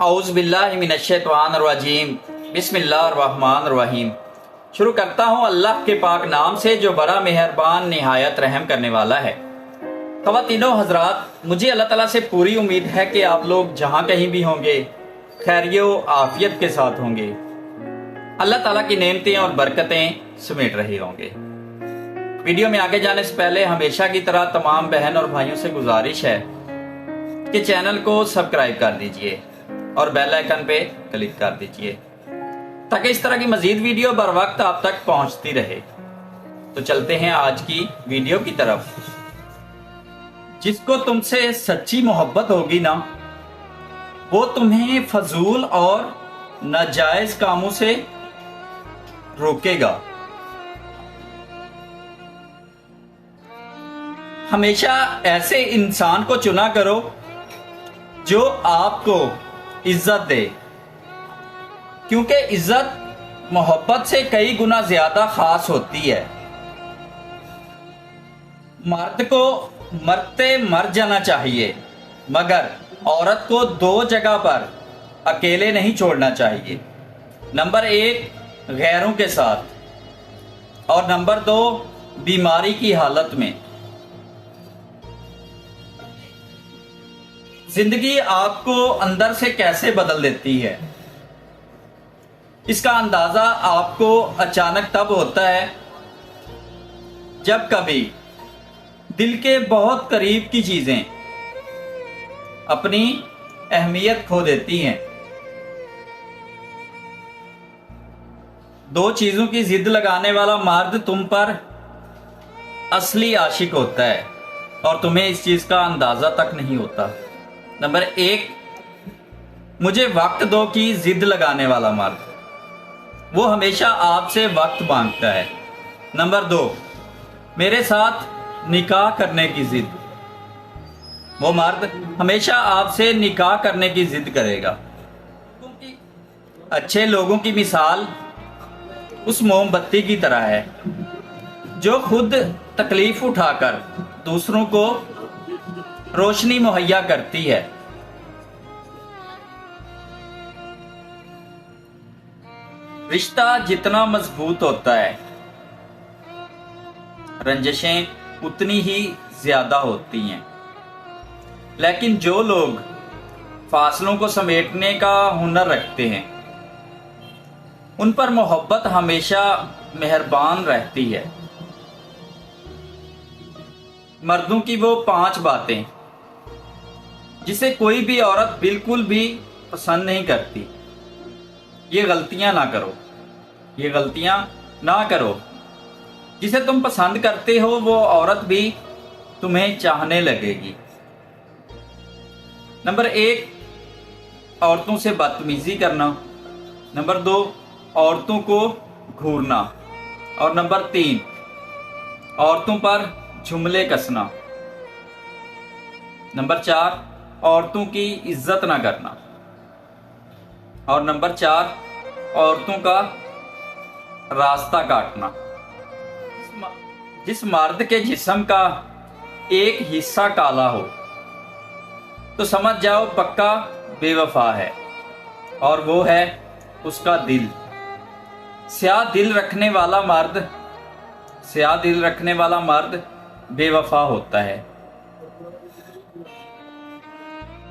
औज़ु बिल्लाहि मिनश्शैतानिर्रजीम बिस्मिल्लाहिर्रहमानिर्रहीम। शुरू करता हूँ अल्लाह के पाक नाम से जो बड़ा मेहरबान निहायत रहम करने वाला है। ख़वातीनो हज़रात, मुझे अल्लाह ताला से पूरी उम्मीद है कि आप लोग जहाँ कहीं भी होंगे खैरियो आफियत के साथ होंगे, अल्लाह ताला की नेमतें और बरकतें समेट रहे होंगे। वीडियो में आगे जाने से पहले हमेशा की तरह तमाम बहन और भाइयों से गुजारिश है कि चैनल को सब्सक्राइब कर दीजिए और बेल आइकन पे क्लिक कर दीजिए ताकि इस तरह की मजीद वीडियो बर वक्त आप तक पहुंचती रहे। तो चलते हैं आज की वीडियो की तरफ। जिसको तुमसे सच्ची मोहब्बत होगी ना, वो तुम्हें फजूल और नाजायज कामों से रोकेगा। हमेशा ऐसे इंसान को चुना करो जो आपको इज्जत दे, क्योंकि इज्जत मोहब्बत से कई गुना ज्यादा खास होती है। मर्द को मरते मर जाना चाहिए, मगर औरत को दो जगह पर अकेले नहीं छोड़ना चाहिए। नंबर 1 गैरों के साथ, और नंबर 2 बीमारी की हालत में। जिंदगी आपको अंदर से कैसे बदल देती है, इसका अंदाजा आपको अचानक तब होता है जब कभी दिल के बहुत करीब की चीजें अपनी अहमियत खो देती हैं। दो चीजों की जिद लगाने वाला मर्द तुम पर असली आशिक होता है और तुम्हें इस चीज का अंदाजा तक नहीं होता। नंबर 1 मुझे वक्त दो की जिद लगाने वाला मर्द, वो हमेशा आपसे वक्त मांगता है। नंबर 2 मेरे साथ निकाह करने की जिद, वो मर्द हमेशा आपसे निकाह करने की जिद करेगा। अच्छे लोगों की मिसाल उस मोमबत्ती की तरह है जो खुद तकलीफ उठाकर दूसरों को रोशनी मुहैया करती है। रिश्ता जितना मजबूत होता है, रंजिशें उतनी ही ज्यादा होती हैं। लेकिन जो लोग फासलों को समेटने का हुनर रखते हैं, उन पर मोहब्बत हमेशा मेहरबान रहती है। मर्दों की वो 5 बातें जिसे कोई भी औरत बिल्कुल भी पसंद नहीं करती। ये गलतियां ना करो, ये गलतियां ना करो। जिसे तुम पसंद करते हो वो औरत भी तुम्हें चाहने लगेगी। नंबर 1 औरतों से बदतमीजी करना। नंबर 2 औरतों को घूरना। और नंबर 3 औरतों पर जुमले कसना। नंबर 4 औरतों की इज्जत ना करना। और नंबर 4 औरतों का रास्ता काटना। जिस मर्द के जिस्म का एक हिस्सा काला हो तो समझ जाओ पक्का बेवफा है, और वो है उसका दिल। स्याह दिल रखने वाला मर्द बेवफा होता है।